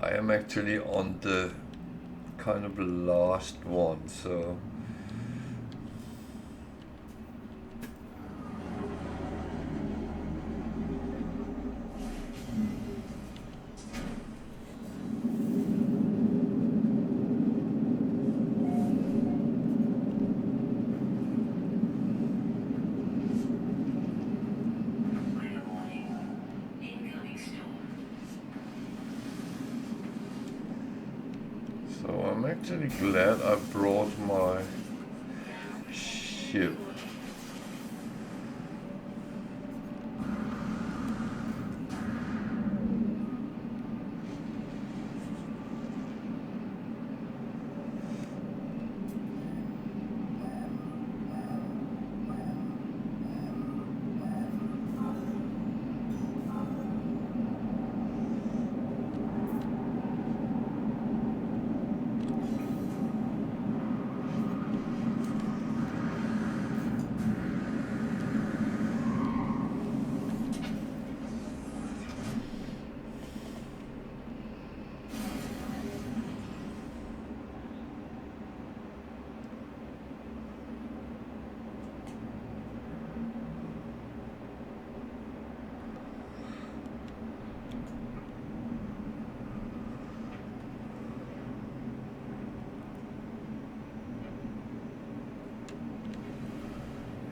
I am actually on the kind of last one, so I'm actually glad I brought my ship.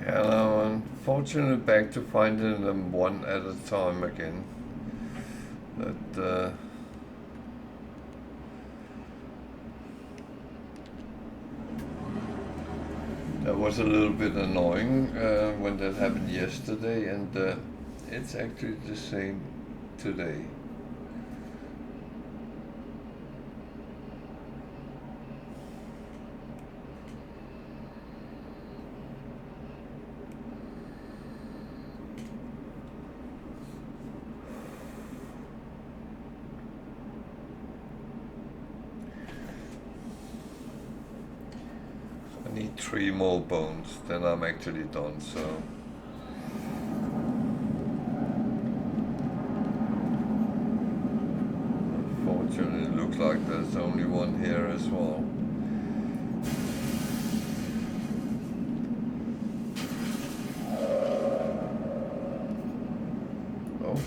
And I'm unfortunately back to finding them one at a time again. That was a little bit annoying when that happened yesterday, and it's actually the same today. I need 3 more bones, then I'm actually done, so. Unfortunately, it looks like there's only one here as well. Oh.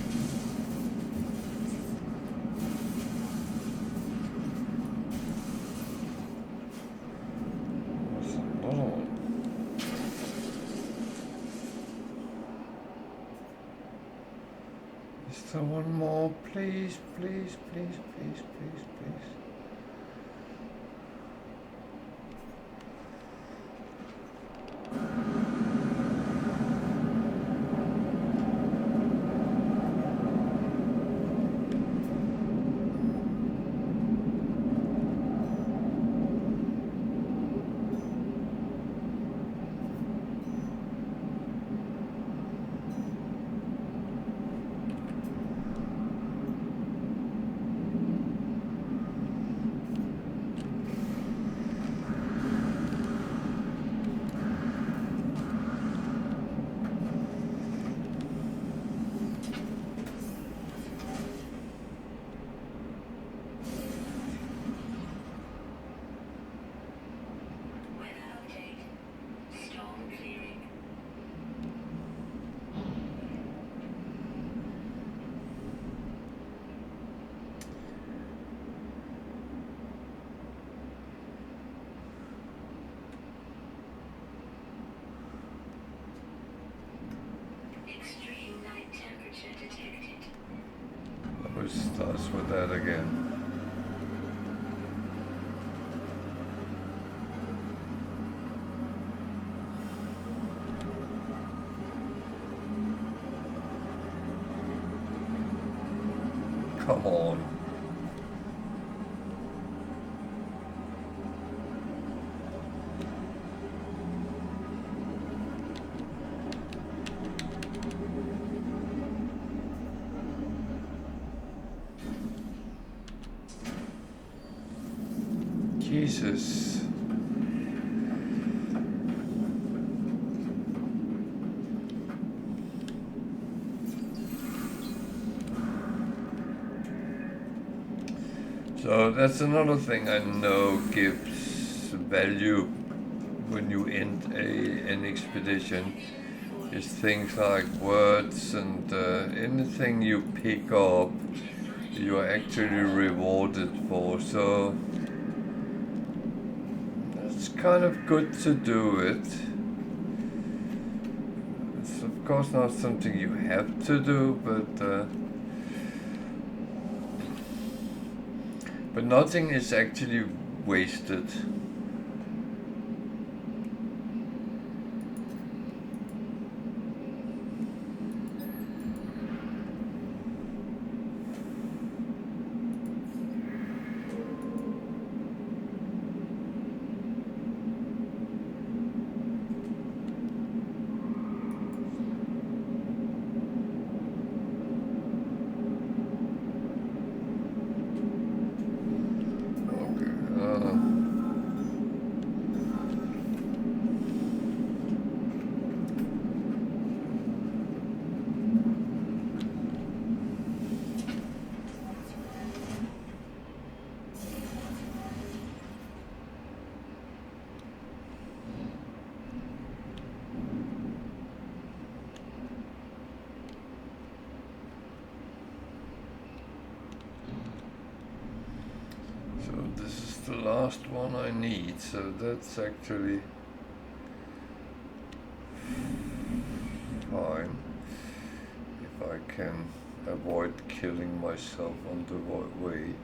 What's another one? Is there one more? Please, please, please, please, please, please. It starts with that again. Come on. Jesus. So that's another thing I know gives value when you end an expedition, is things like words and anything you pick up, you are actually rewarded for. So it's kind of good to do it. It's of course not something you have to do, but nothing is actually wasted. This is the last one I need, so that's actually fine if I can avoid killing myself on the way.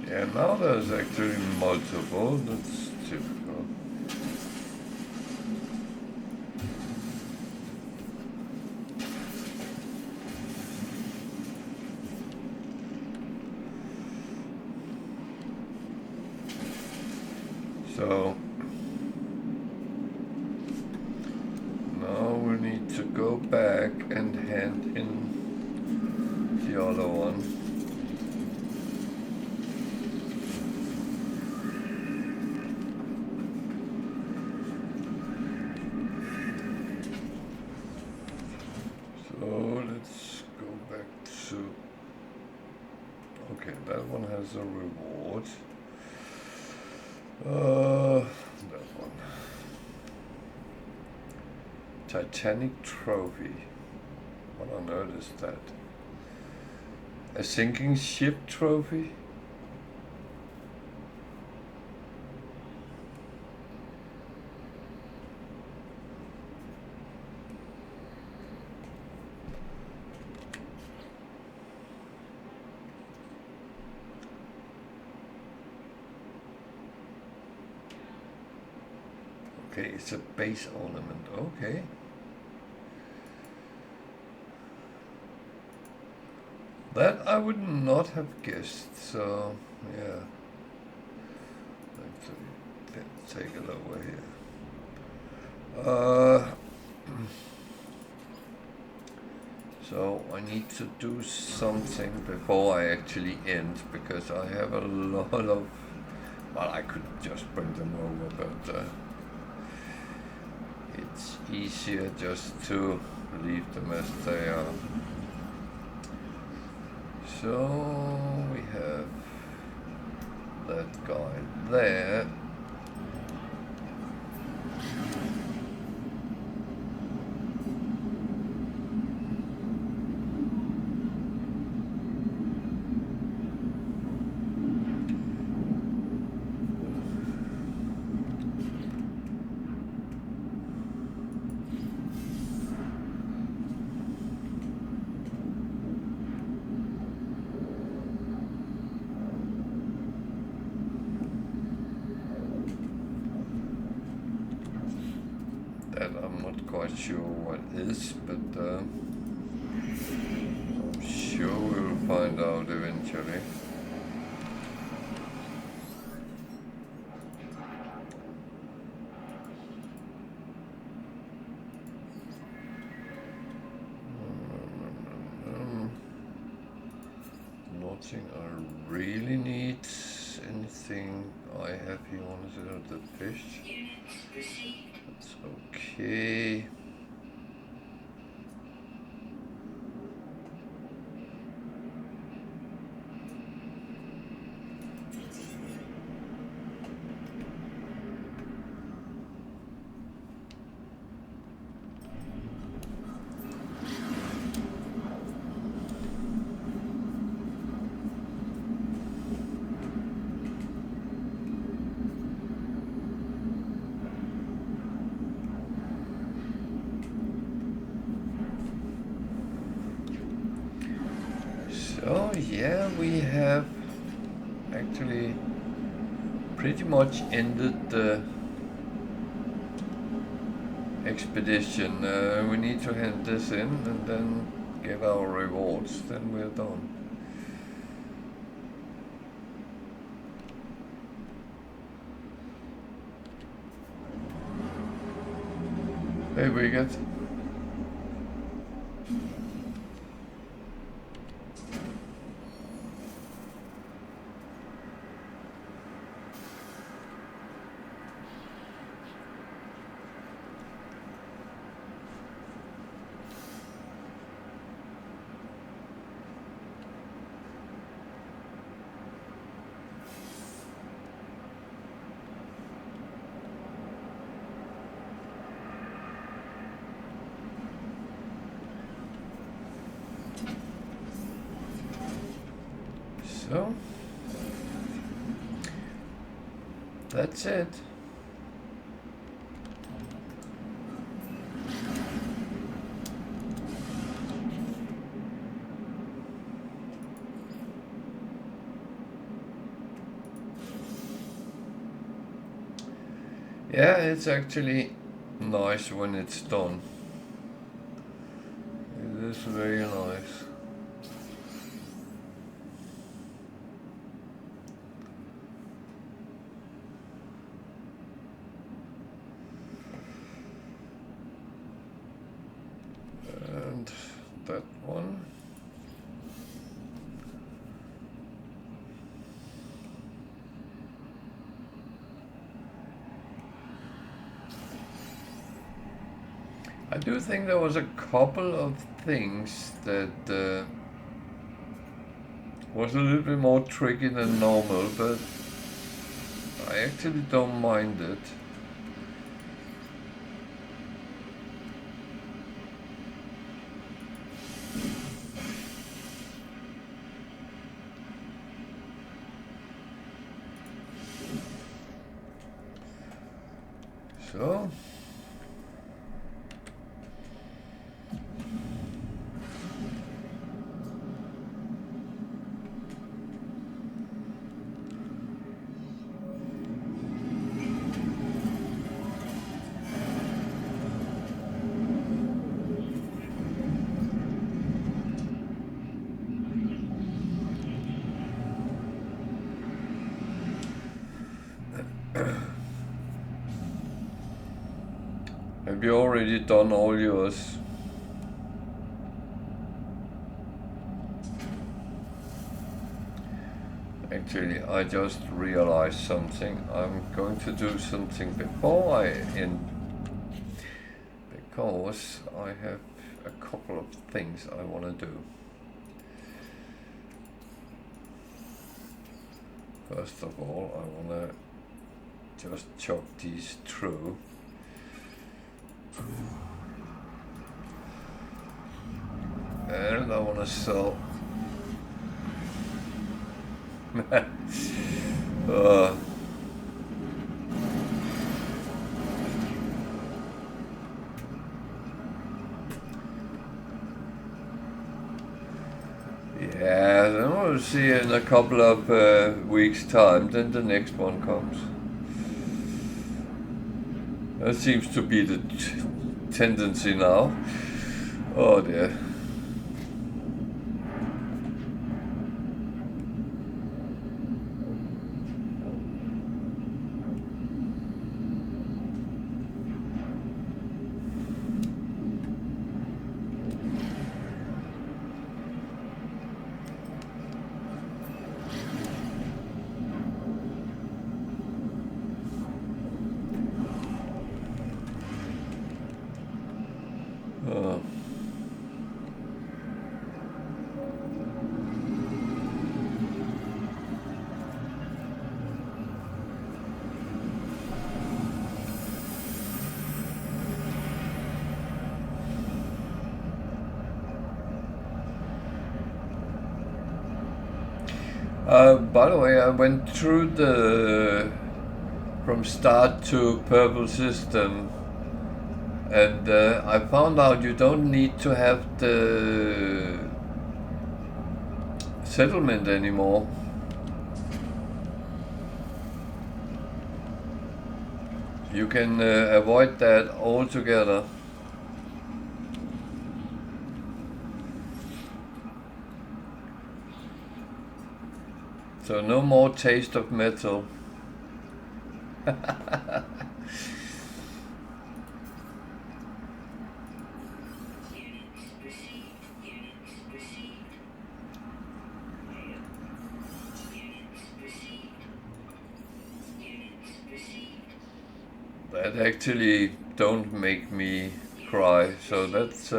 Yeah, now there's actually multiple, that's typical. So, now we need to go back and hand in the other one. Okay, that one has a reward. That one. Titanic trophy. What on earth is that? A sinking ship trophy? Okay, it's a base ornament. Okay. That I would not have guessed, so yeah. Actually, let's take it over here. So I need to do something before I actually end, because I have a lot of, well, I could just bring them over, but it's easier just to leave them as they are. So we have that guy there. I'm not quite sure what is, but I'm sure we'll find out eventually. watching. I really need anything I have here on the fish. That's okay. So yeah, we have actually pretty much ended the expedition. We need to hand this in and then get our rewards, then we're done. Hey Wicked. So, that's it. Yeah, it's actually nice when it's done. It is very nice. And that one. I do think there was a couple of things that was a little bit more tricky than normal, but I actually don't mind it. So have you already done all yours? Actually, I just realized something. I'm going to do something before I end, because I have a couple of things I want to do. First of all, I want to just chop these through. And I want to sell. Yeah, then we'll see in a couple of weeks' time, then the next one comes. That seems to be the tendency now. Oh dear. By the way, I went through the from start to purple system, and I found out you don't need to have the settlement anymore. You can avoid that altogether. So no more taste of metal. That actually don't make me cry, so that's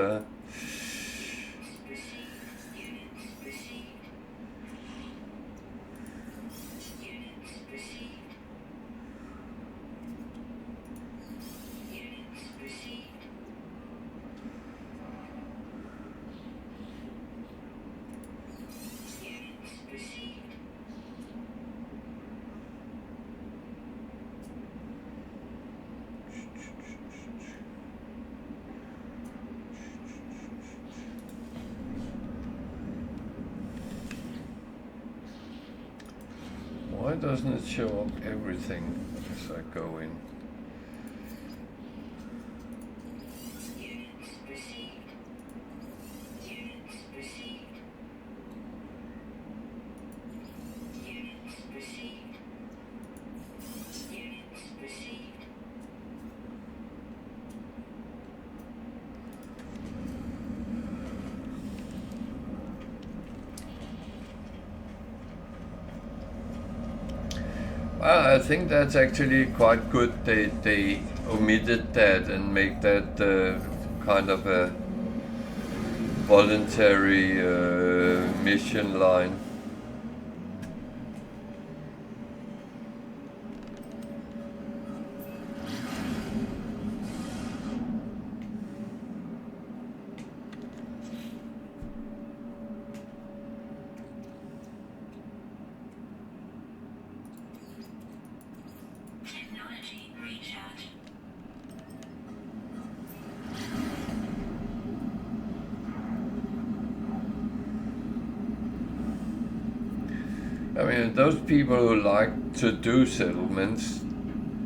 why doesn't it show up everything as I go in? Well, I think that's actually quite good. They omitted that and make that kind of a voluntary mission line. I mean, those people who like to do settlements,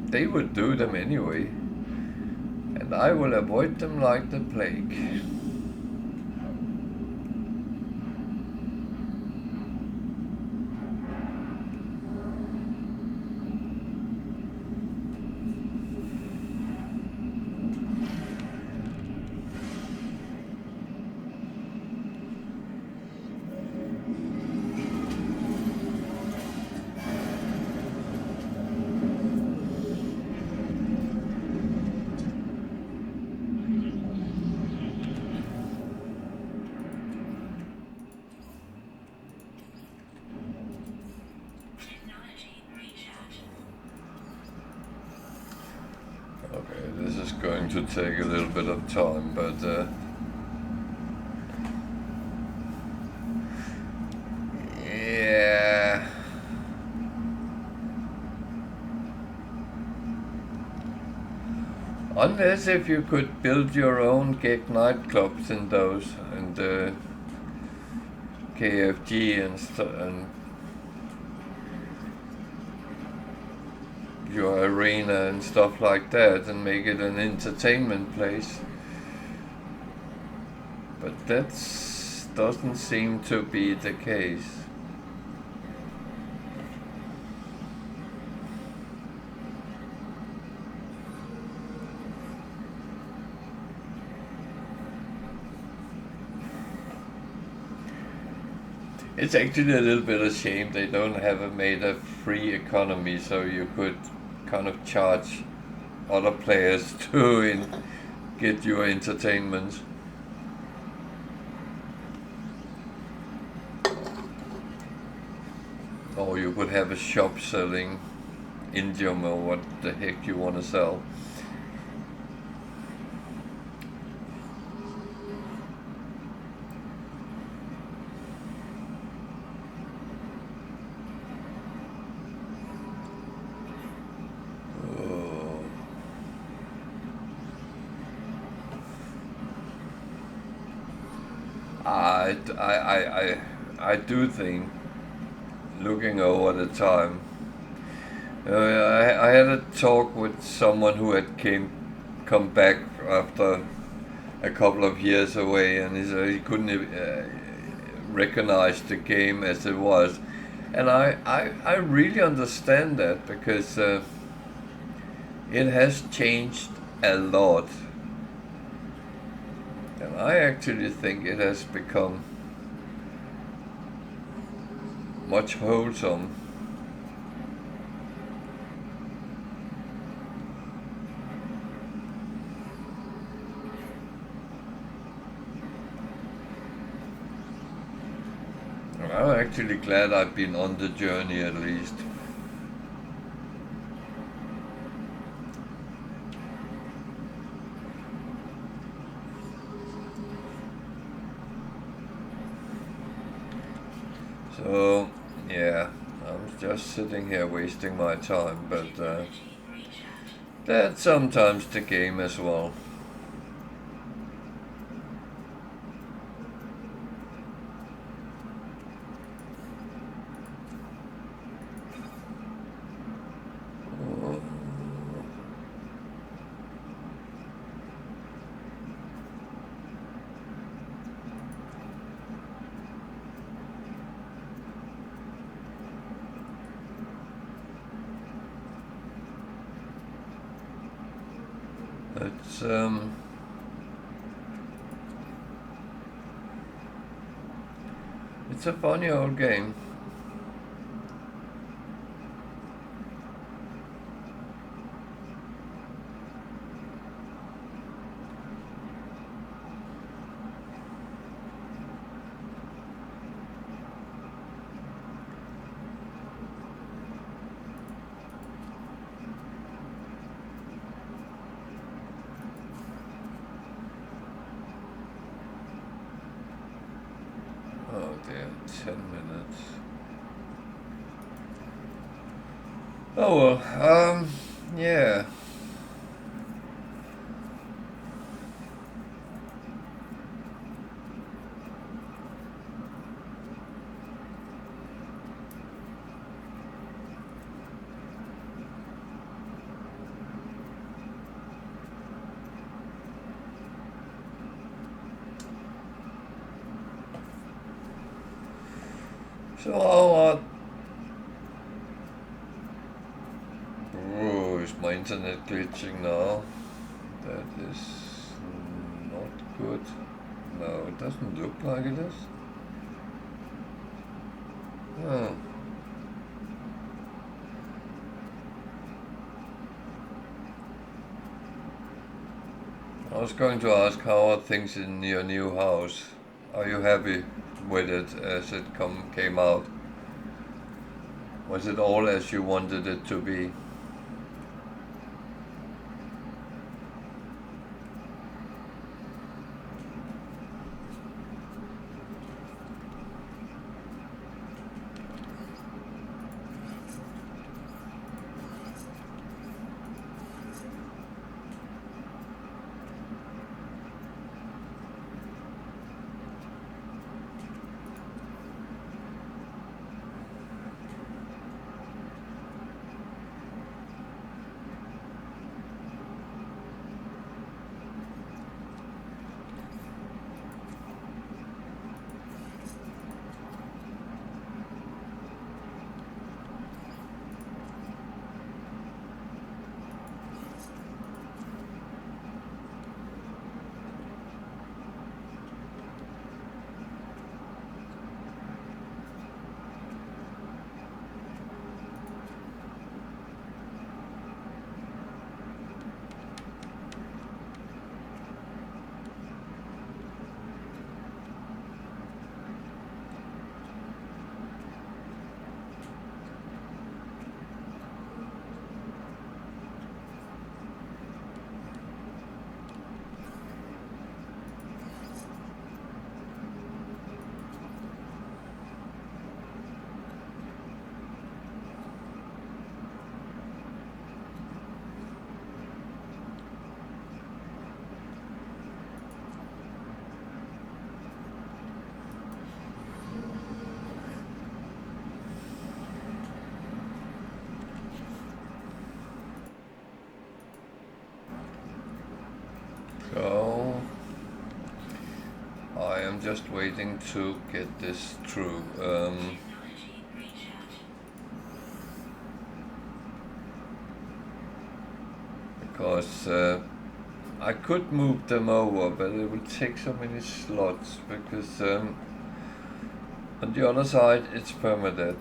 they would do them anyway. And I will avoid them like the plague. Okay, this is going to take a little bit of time, but yeah. Unless if you could build your own gig nightclubs in those, and KFG and your arena and stuff like that, and make it an entertainment place. But that doesn't seem to be the case. It's actually a little bit of shame they don't have made a free economy, so you could kind of charge other players to get your entertainment. Or you could have a shop selling indium or what the heck you want to sell. I do think, looking over the time, I had a talk with someone who had come back after a couple of years away, and he said he couldn't recognize the game as it was, and I really understand that, because it has changed a lot, and I actually think it has become much wholesome. I'm actually glad I've been on the journey, at least. So, yeah, I'm just sitting here wasting my time, but that's sometimes the game as well. It's a funny old game. Oh dear, 10 minutes. Oh well, yeah. So, oh, is my internet glitching now? That is not good. No, it doesn't look like it is. Oh. I was going to ask, how are things in your new house? Are you happy with it as it came out? Was it all as you wanted it to be? just waiting to get this through. Because I could move them over, but it will take so many slots, because on the other side it's permanent.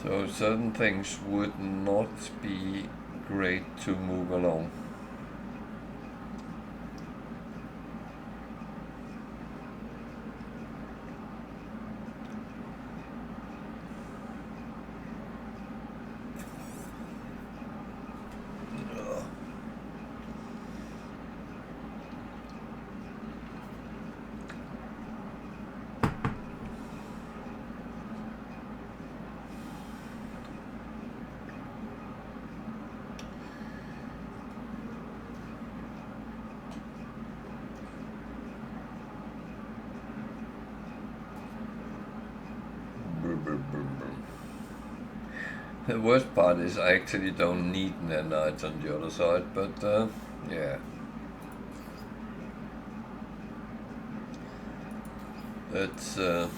So certain things would not be great to move along. The worst part is I actually don't need nanites on the other side, but yeah. It's well.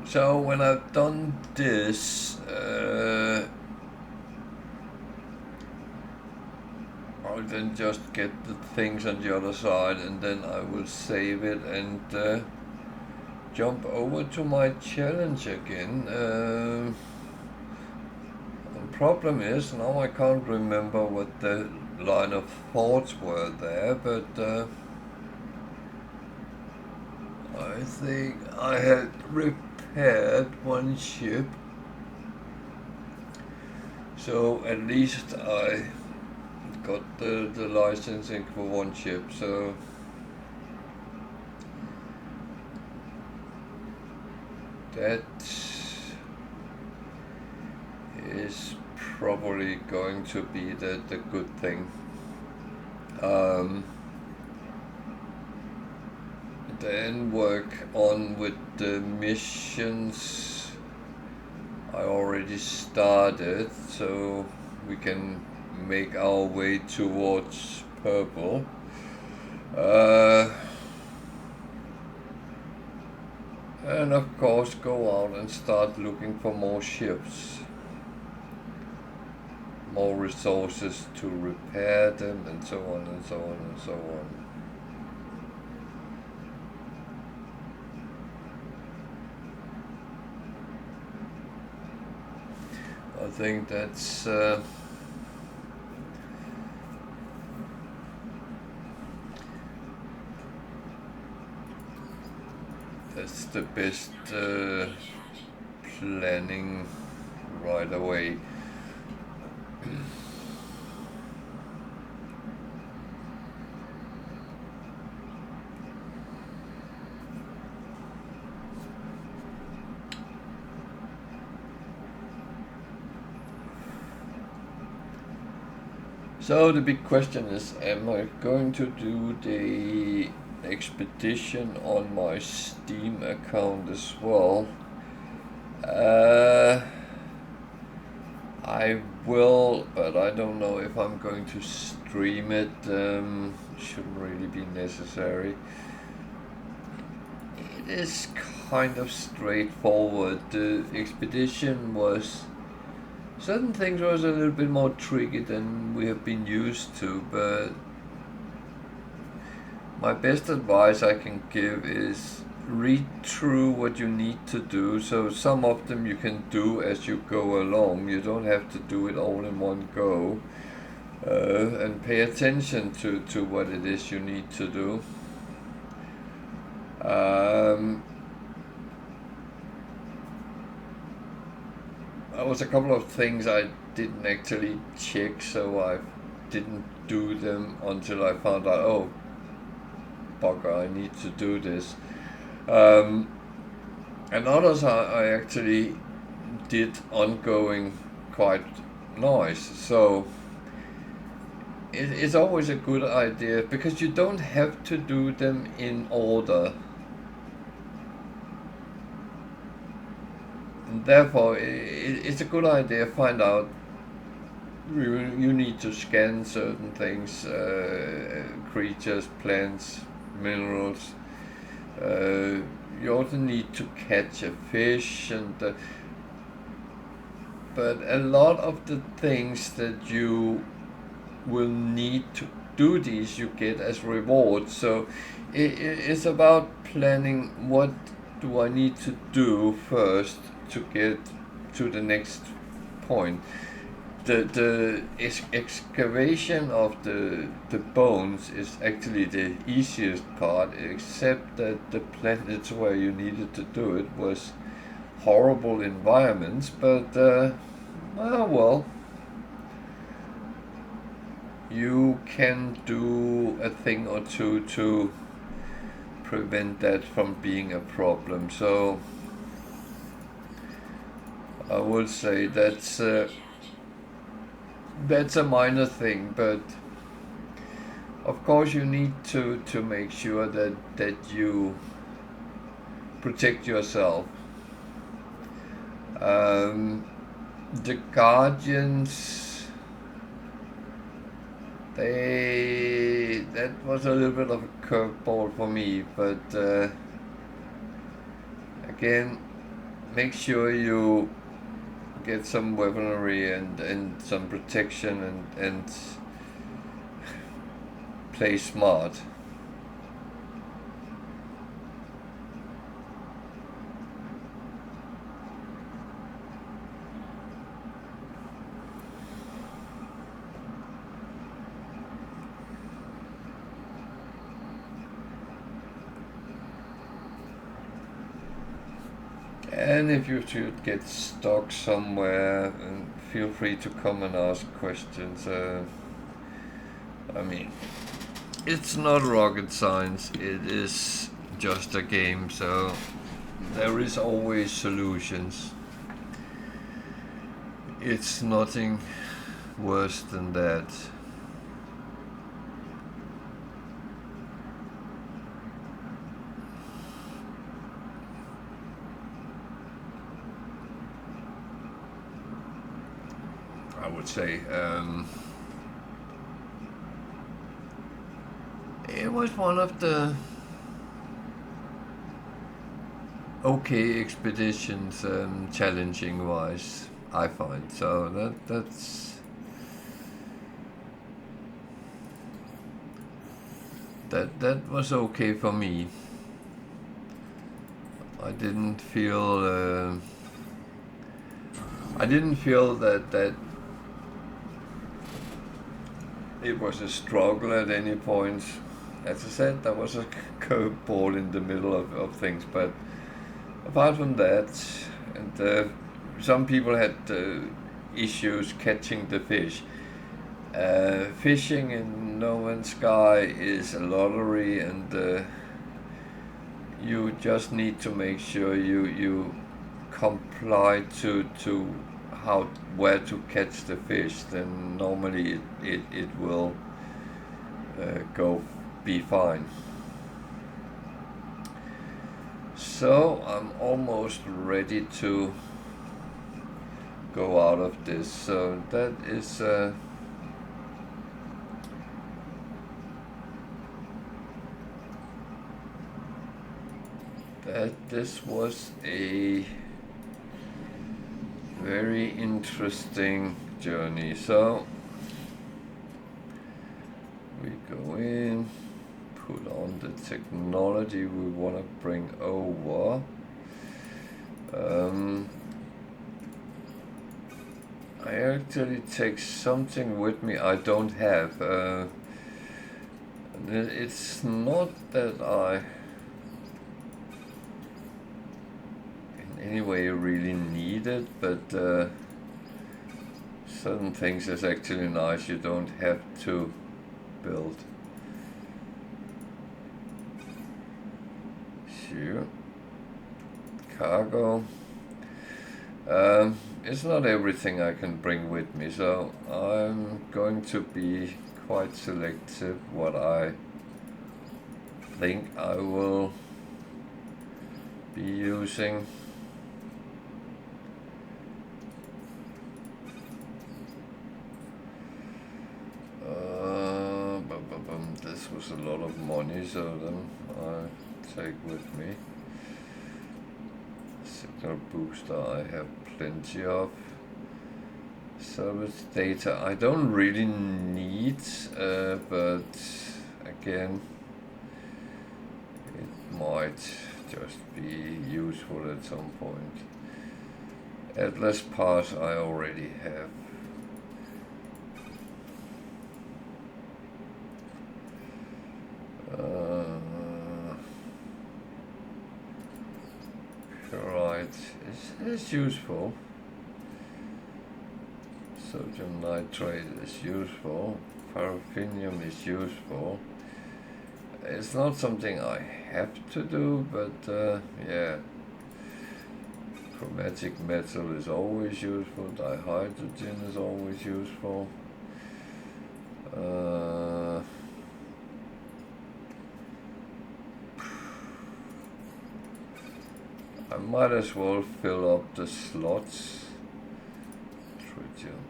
So when I've done this, I'll then just get the things on the other side, and then I will save it and jump over to my challenge again. The problem is now I can't remember what the line of thoughts were there, but I think I had repaired one ship, so at least I got the licensing for one ship, so that is probably going to be the good thing. Then work on with the missions I already started, so we can make our way towards purple. And of course go out and start looking for more ships, more resources to repair them, and so on and so on and so on. I think that's the best planning right away. So the big question is, am I going to do the expedition on my Steam account as well? I will, but I don't know if I'm going to stream it. Shouldn't really be necessary. It is kind of straightforward. The expedition was... certain things was a little bit more tricky than we have been used to, but my best advice I can give is read through what you need to do. So some of them you can do as you go along. You don't have to do it all in one go. And pay attention to what it is you need to do. There was a couple of things I didn't actually check, so I didn't do them until I found out, oh, bugger, I need to do this. And others I actually did ongoing quite nice. So it's always a good idea because you don't have to do them in order. And therefore, it's a good idea to find out you need to scan certain things, creatures, plants, minerals. You also need to catch a fish, and but a lot of the things that you will need to do these you get as reward. So it's about planning what do I need to do first to get to the next point. The excavation of the bones is actually the easiest part, except that the planets where you needed to do it was horrible environments, but well, you can do a thing or two to prevent that from being a problem. So I would say that's a minor thing, but of course you need to make sure that you protect yourself. The Guardians, that was a little bit of a curveball for me, but again, make sure you get some weaponry and some protection and play smart. And if you should get stuck somewhere, feel free to come and ask questions. I mean, it's not rocket science, it is just a game, so there is always solutions. It's nothing worse than that. I would say it was one of the okay expeditions, challenging wise, I find. So that was okay for me. I didn't feel that it was a struggle at any point. As I said, there was a curveball in the middle of things, but apart from that, and some people had issues catching the fish. Fishing in No Man's Sky is a lottery, and you just need to make sure you comply to where to catch the fish. Then normally it will be fine. So I'm almost ready to go out of this. So that is this was a very interesting journey. So we go in, put on the technology we want to bring over. I actually take something with me I don't have. It's not that I in any way really need it, but certain things is actually nice. You don't have to build. Sure. Cargo. It's not everything I can bring with me, so I'm going to be quite selective what I think I will be using. This was a lot of money, so then I take with me. Signal booster I have plenty of. Service data I don't really need, but again it might just be useful at some point. Atlas Pass I already have. Right, it's useful. Sodium nitrate is useful. Paraffinium is useful. It's not something I have to do, but yeah. Chromatic metal is always useful. Dihydrogen is always useful. I might as well fill up the slots. Tritium,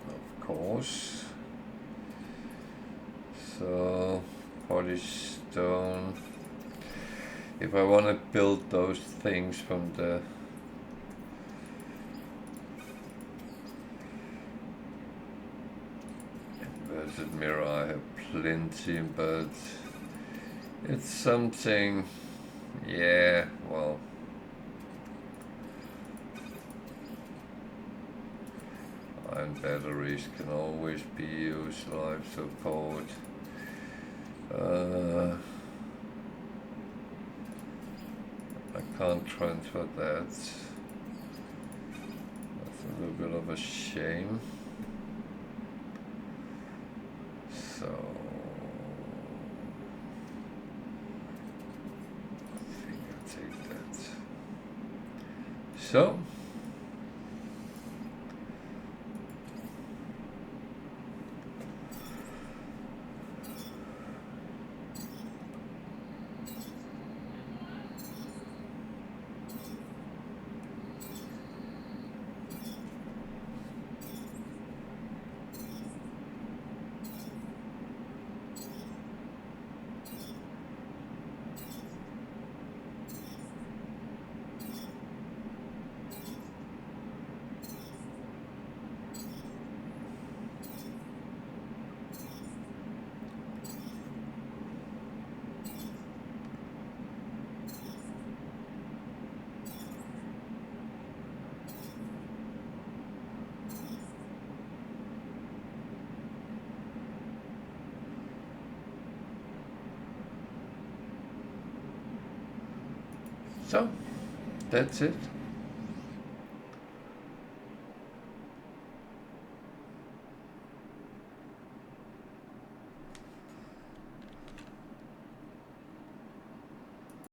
of course. So, polished stone. If I want to build those things from the inverted mirror, I have plenty, but it's something. Yeah, well, iron batteries can always be used, life support. I can't transfer that. That's a little bit of a shame. So take that. So that's it.